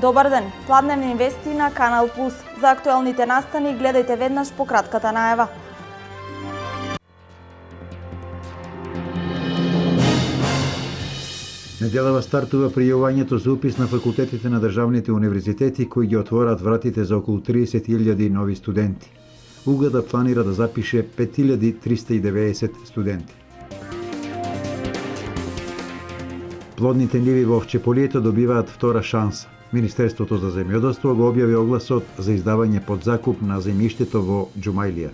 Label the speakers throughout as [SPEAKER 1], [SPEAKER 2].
[SPEAKER 1] Добар ден, пладневни вести на Канал Плюс. За актуелните настани гледајте веднаш по кратката најава.
[SPEAKER 2] Неделава стартува пријавувањето за упис на факултетите на државните универзитети кои ги отворат вратите за околу 30.000 нови студенти. УГД планира да запише 5.390 студенти. Плодните ниви во Овчеполието добиваат втора шанса. Министерството за земјоделство го објави огласот за издавање под закуп на земјиштето во Џумајлија.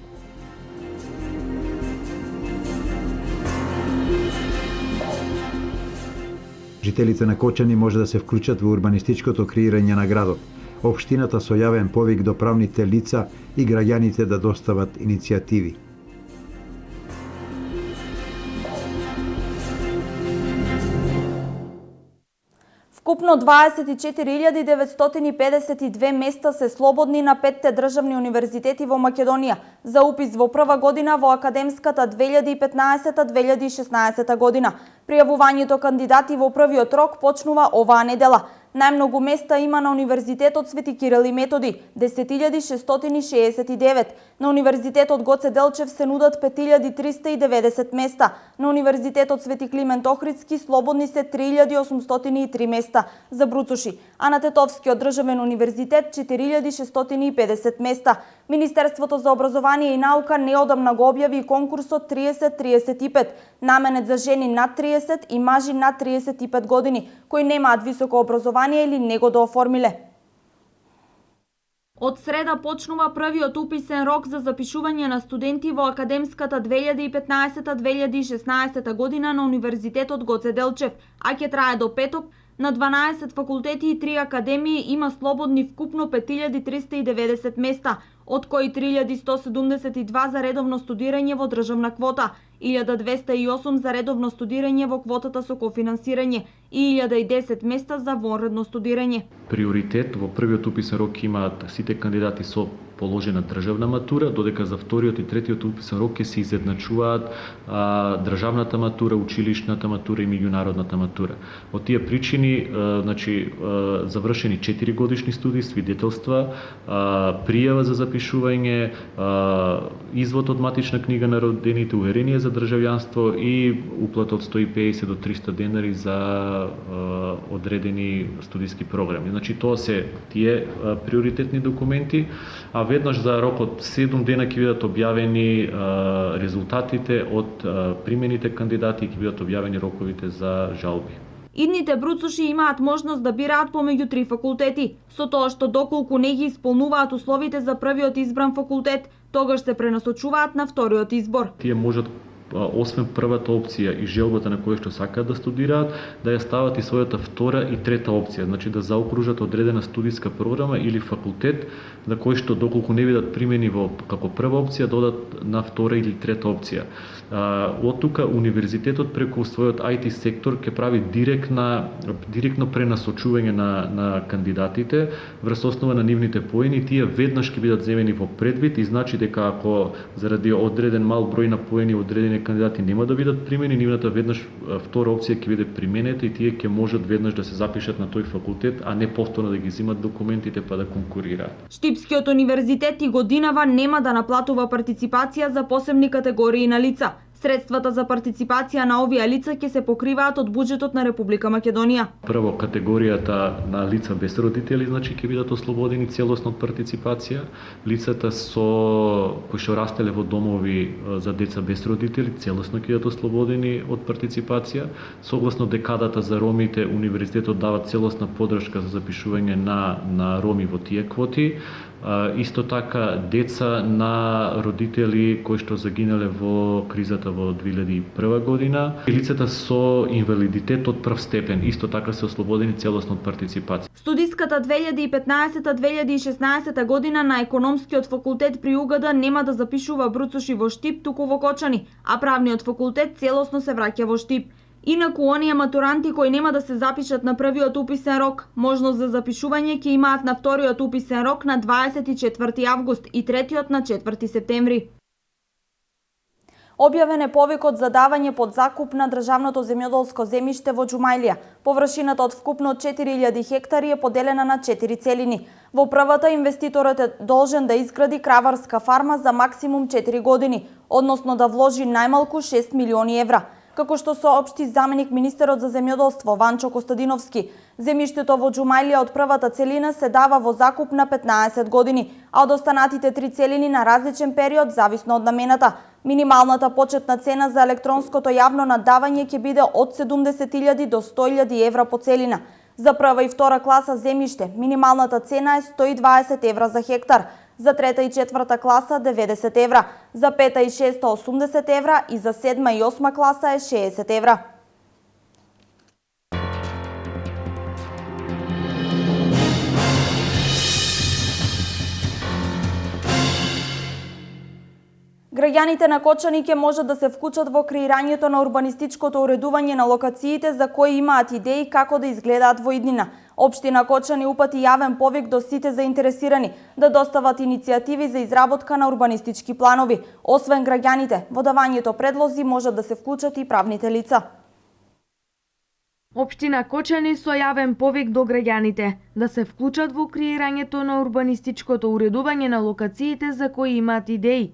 [SPEAKER 2] Жителите на Кочани може да се вклучат во урбанистичкото креирање на градот. Општината со јавен повик до правните лица и граѓаните да достават иницијативи.
[SPEAKER 1] Вкупно 24.952 места се слободни на 5 државни универзитети во Македонија за упис во прва година во академската 2015-2016 година. Пријавувањето кандидати во првиот рок почнува оваа недела. Најмногу места има на Универзитетот Свети Кирил и Методи – 10.669. На Универзитетот Гоце Делчев се нудат 5.390 места. На Универзитетот Свети Климент Охридски слободни се 3.803 места за бруцуши, а на Тетовскиот државен универзитет 4.650 места. Министерството за образование и наука неодамна го објави конкурсот 30-35, наменет за жени над 30 и мажи над 35 години, кои немаат високо образование или не го дооформиле. Од среда почнува првиот уписен рок за запишување на студенти во академската 2015-2016 година на Универзитетот Гоце Делчев, а ќе трае до петок. На 12 факултети и 3 академии има слободни вкупно 5.390 места, од кои 3.172 за редовно студирање во државна квота, 1.208 за редовно студирање во квотата со кофинансирање и 1.010 места за вонредно студирање.
[SPEAKER 3] Приоритет во првиот уписен рок имаат сите кандидати со положена државна матура, додека за вториот и третиот уписен рок ќе се изедначуваат државната матура, училишната матура и меѓународната матура. Од тие причини, завршени 4 годишни студии, свидетелства, пријава за запишување, извод од матична книга на родените, уверение за државјанство и уплата од 150 до 300 денари за одредени студиски програми. Значи, тоа се тие приоритетни документи, а веднаш за рок од 7 дена ќе бидат објавени резултатите од примените кандидати и ќе бидат објавени роковите за жалби.
[SPEAKER 1] Идните бруцуши имаат можност да бираат помеѓу 3 факултети, со тоа што доколку не ги исполнуваат условите за првиот избран факултет, тогаш се пренасочуваат на вториот избор.
[SPEAKER 3] Тие можат, освен првата опција и желбата на која што сакаат да студираат, да ја стават и својата втора и трета опција, значи да заокружат одредена студиска програма или факултет на кој што доколку не бидат примени во како прва опција, додат на втора или трета опција. Од тука универзитетот преку својот IT сектор ќе прави директно пренасочување на кандидатите врз основа на нивните поени, тие веднаш ќе бидат земени во предвид и значи дека ако заради одреден мал број на поени одредени кандидати нема да бидат примени, нивната веднаш втора опција ќе биде применета и тие ќе можат веднаш да се запишат на тој факултет, а не повторно да ги земат документите па да конкурираат.
[SPEAKER 1] Штипскиот универзитет и годинава нема да наплатува партиципација за посебни категории на лица. Средствата за партиципација на овие лица ќе се покриваат од буџетот на Република Македонија.
[SPEAKER 3] Прво, категоријата на лица без родители, значи ќе бидат ослободени целосно од партиципација. Лицата кои што растеле во домови за деца без родители, целосно ќе бидат ослободени од партиципација. Согласно декадата за ромите, универзитетот дава целосна поддршка за запишување на роми во тие квоти. Исто така деца на родители кои што загинале во кризата во 2001 година и лицата со инвалидитет од прв степен исто така се ослободени целосно од партиципација.
[SPEAKER 1] Студиската 2015-2016 година на економскиот факултет при УГД нема да запишува бруцуши во Штип, туку во Кочани, а правниот факултет целосно се враќа во Штип. Инаку оние матуранти кои нема да се запишат на првиот уписен рок, можност за запишување ќе имаат на вториот уписен рок на 24 август и третиот на 4 септември. Објавен е повикот за давање под закуп на државното земјоделско земјиште во Џумајлија. Површината од вкупно 4000 хектари е поделена на 4 целини. Во првата инвеститорот е должен да изгради краварска фарма за максимум 4 години, односно да вложи најмалку 6 милиони евра. Како што соопшти заменик министерот за земјоделство Ванчо Костадиновски, земјиштето во Џумајлија од првата целина се дава во закуп на 15 години, а од останатите 3 целини на различен период зависно од намената. Минималната почетна цена за електронското јавно надавање ќе биде од 70.000 до 100.000 евра по целина. За прва и втора класа земјиште минималната цена е 120 евра за хектар, за трета и четврта класа 90 евра, за пета и шеста 80 евра и за седма и осма класа е 60 евра. Граѓаните на Кочани ќе можат да се вклучат во креирањето на урбанистичкото уредување на локациите за кои имаат идеи како да изгледаат во иднина. Општина Кочани упати јавен повик до сите заинтересирани да достават иницијативи за изработка на урбанистички планови. Освен граѓаните, во давањето предлози можат да се вклучат и правните лица.
[SPEAKER 4] Општина Кочани со јавен повик до граѓаните да се вклучат во креирањето на урбанистичкото уредување на локациите за кои имаат идеи.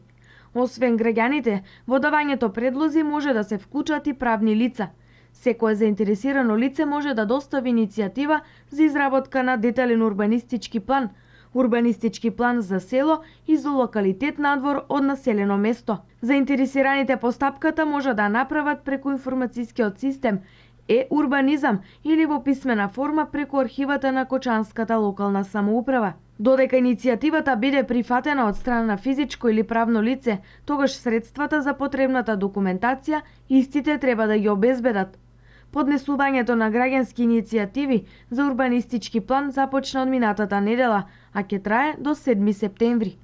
[SPEAKER 4] Освен граѓаните, во давањето предлози може да се вклучат и правни лица. Секое заинтересирано лице може да достави иницијатива за изработка на детален урбанистички план за село и за локалитет надвор од населено место. Заинтересираните постапката може да направат преку информацијскиот систем урбанизам или во писмена форма преку архивата на Кочанската локална самоуправа. Додека иницијативата биде прифатена од страна на физичко или правно лице, тогаш средствата за потребната документација истите треба да ги обезбедат. Поднесувањето на граѓански иницијативи за урбанистички план започна од минатата недела, а ќе трае до 7 септември.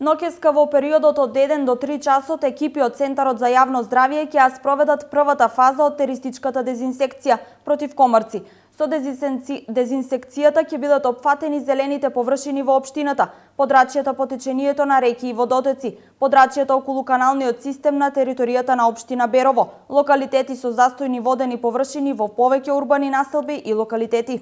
[SPEAKER 1] Ноќеска во периодот од 1 до 3 часот екипи од Центарот за јавно здравје ќе ја спроведат првата фаза од теристичката дезинсекција против комарци. Со дезинсекцијата ќе бидат опфатени зелените површини во општината, подрачјата по течението на реки и водотеци, подрачјата околу каналниот систем на територијата на општина Берово, локалитети со застојни водени површини во повеќе урбани населби и локалитети.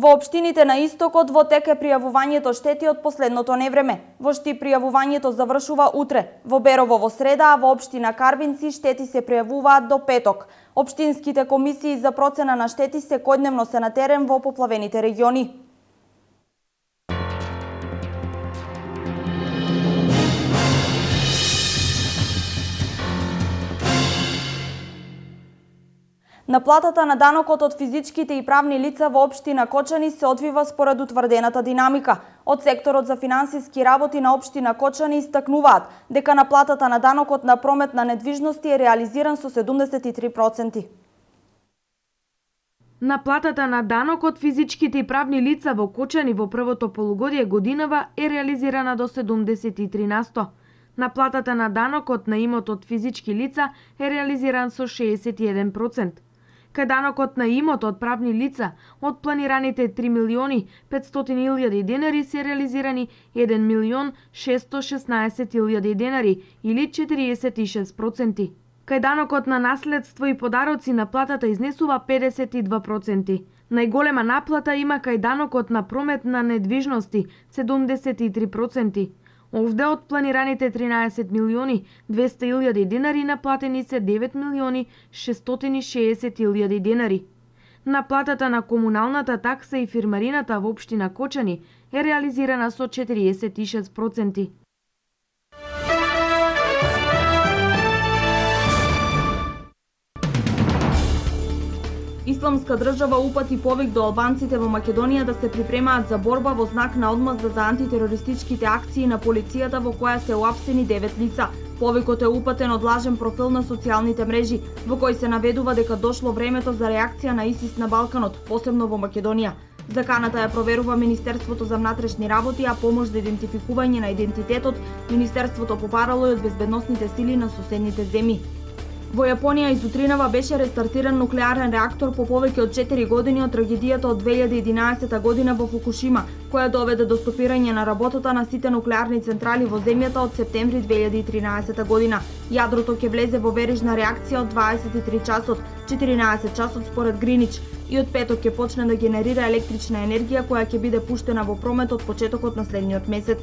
[SPEAKER 1] Во општините на истокот во тек е пријавувањето штети од последното невреме. Во Штип пријавувањето завршува утре, во Берово во среда, а во општина Карбинци штети се пријавуваат до петок. Општинските комисии за процена на штети секојдневно се на терен во поплавените региони. Наплатата на данокот од физичките и правни лица во општина Кочани се одвива според утврдената динамика. Од секторот за финансиски работи на општина Кочани истакнуваат дека наплатата на данокот на промет на недвижности е реализиран со 73%.
[SPEAKER 4] Наплатата на данок од физичките и правни лица во Кочани во првото полугодие годинава е реализирана до 73%. Наплатата на данокот на имот од физички лица е реализиран со 61%. Кај данокот на имот од правни лица од планираните 3.500.000 денари се реализирани 1.616.000 денари или 46%. Кај данокот на наследство и подароци наплатата изнесува 52%. Најголема наплата има кај данокот на промет на недвижности 73%. Овде од планираните 13.200.000 денари наплатени се 9.660.000 денари. Наплатата на комуналната такса и фирмарината во општина Кочани е реализирана со 46%.
[SPEAKER 1] Исламска држава упати повик до албанците во Македонија да се припремаат за борба во знак на одмазда за антитерористичките акции на полицијата во која се уапсени 9 лица. Повикот е упатен од лажен профил на социјалните мрежи, во кој се наведува дека дошло времето за реакција на ИСИС на Балканот, посебно во Македонија. Заканата ја проверува Министерството за внатрешни работи, а помош за идентификување на идентитетот Министерството попарало и од безбедносните сили на соседните земји. Во Јапонија изутринава беше рестартиран нуклеарен реактор по повеќе од 4 години од трагедијата од 2011 година во Фукушима, која доведе до стопирање на работата на сите нуклеарни централи во земјата од септември 2013 година. Јадрото ќе влезе во верижна реакција од 23 часот, 14 часот според Гринич, и од петок ќе почне да генерира електрична енергија која ќе биде пуштена во промет од почетокот на следниот месец.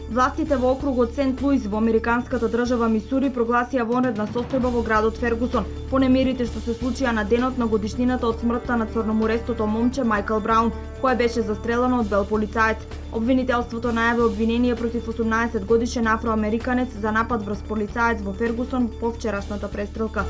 [SPEAKER 1] Властите во округот Сент Луис во американската држава Мисури прогласија вонредна состојба во градот Фергусон по немирите што се случија на денот на годишнината од смртта на црноморестото момче Мајкл Браун, кој беше застрелано од бел полицаец. Обвинителството најави обвинение против 18 годишен афроамериканец за напад врз полицаец во Фергусон по вчерашната престрелка.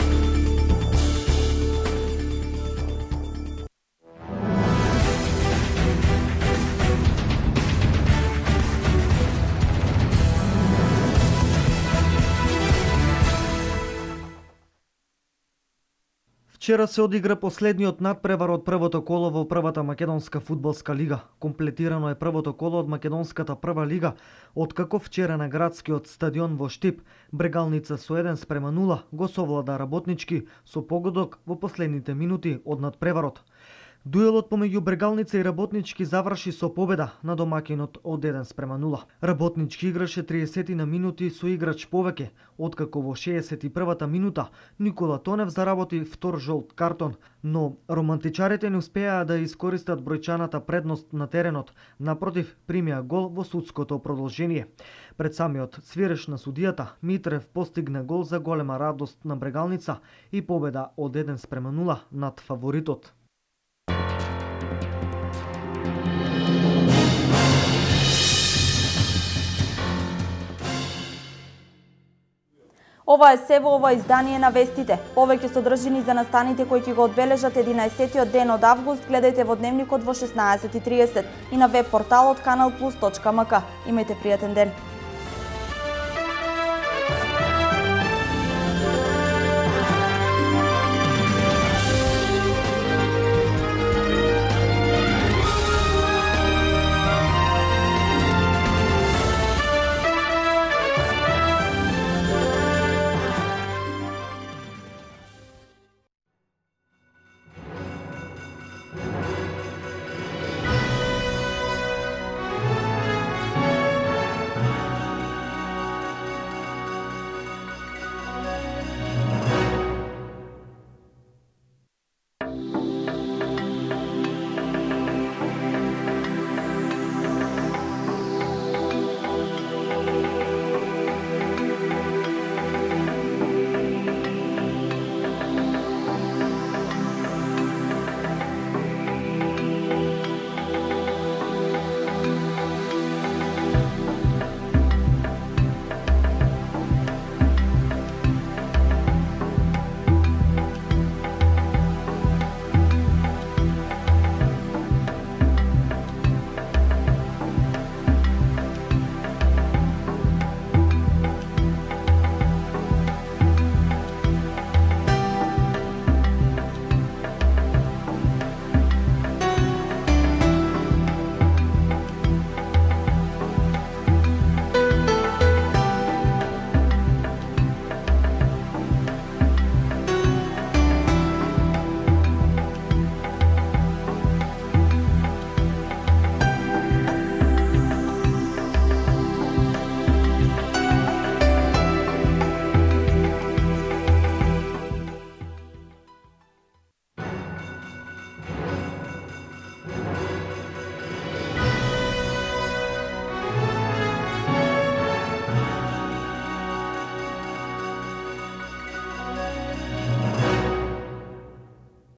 [SPEAKER 5] Вчера се одигра последниот надпревар од првото коло во првата македонска фудбалска лига. Комплетирано е првото коло од македонската прва лига, откако вчера на градскиот стадион во Штип Брегалница со 1:0 го совлада Работнички со погодок во последните минути од надпреварот. Дуелот помеѓу Брегалница и Работнички заврши со победа на домакинот од 1:0. Работнички играше 30 на минути со играч повеќе, откако во 61-та минута Никола Тонев заработи втор жолт картон, но романтичарите не успеаа да искористат бројчаната предност на теренот, напротив примија гол во судското продолжение. Пред самиот свиреш на судијата, Митрев постигна гол за голема радост на Брегалница и победа од 1:0 над фаворитот.
[SPEAKER 1] Ова е се во ова издание на вестите. Повеќе содржини за настаните кои ќе го одбележат 11-тиот ден од август гледајте во Дневникот во 16:30 и на веб порталот kanalplus.mk. Имајте пријатен ден.